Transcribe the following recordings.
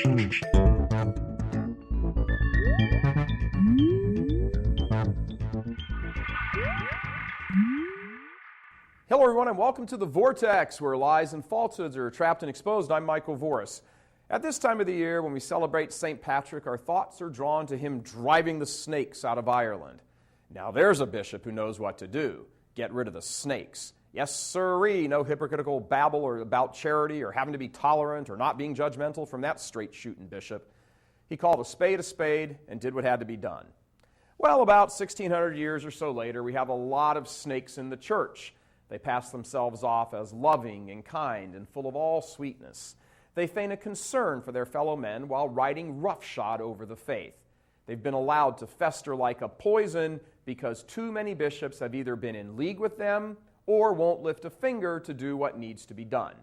Hello everyone and welcome to The Vortex, where lies and falsehoods are trapped and exposed. I'm Michael Voris. At this time of the year, when we celebrate St. Patrick, our thoughts are drawn to him driving the snakes out of Ireland. Now there's a bishop who knows what to do. Get rid of the snakes. Yes, sirree, no hypocritical babble or about charity or having to be tolerant or not being judgmental from that straight-shooting bishop. He called a spade and did what had to be done. Well, about 1,600 years or so later, we have a lot of snakes in the church. They pass themselves off as loving and kind and full of all sweetness. They feign a concern for their fellow men while riding roughshod over the faith. They've been allowed to fester like a poison because too many bishops have either been in league with them or won't lift a finger to do what needs to be done.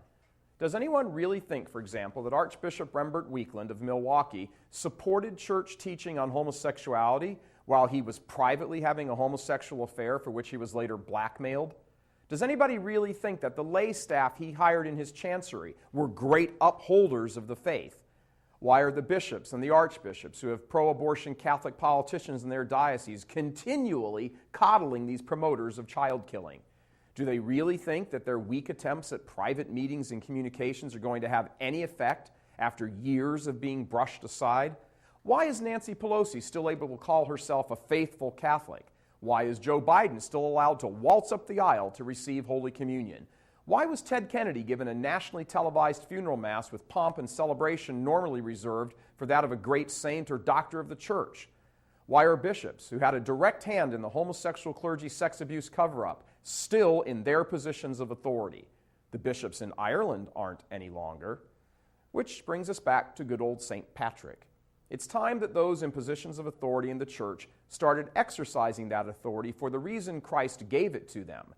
Does anyone really think, for example, that Archbishop Rembert Weekland of Milwaukee supported church teaching on homosexuality while he was privately having a homosexual affair for which he was later blackmailed? Does anybody really think that the lay staff he hired in his chancery were great upholders of the faith? Why are the bishops and the archbishops who have pro-abortion Catholic politicians in their dioceses continually coddling these promoters of child killing? Do they really think that their weak attempts at private meetings and communications are going to have any effect after years of being brushed aside? Why is Nancy Pelosi still able to call herself a faithful Catholic? Why is Joe Biden still allowed to waltz up the aisle to receive Holy Communion? Why was Ted Kennedy given a nationally televised funeral mass with pomp and celebration normally reserved for that of a great saint or doctor of the church? Why are bishops, who had a direct hand in the homosexual clergy sex abuse cover-up, still in their positions of authority? The bishops in Ireland aren't any longer. Which brings us back to good old St. Patrick. It's time that those in positions of authority in the church started exercising that authority for the reason Christ gave it to them,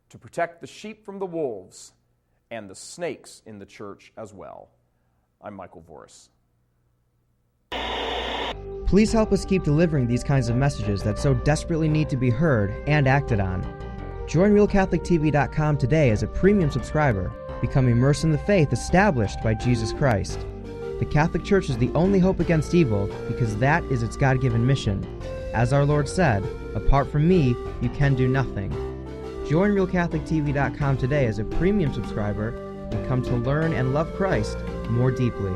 to protect the sheep from the wolves and the snakes in the church as well. I'm Michael Voris. Please help us keep delivering these kinds of messages that so desperately need to be heard and acted on. Join RealCatholicTV.com today as a premium subscriber. Become immersed in the faith established by Jesus Christ. The Catholic Church is the only hope against evil because that is its God-given mission. As our Lord said, apart from me, you can do nothing. Join RealCatholicTV.com today as a premium subscriber and come to learn and love Christ more deeply.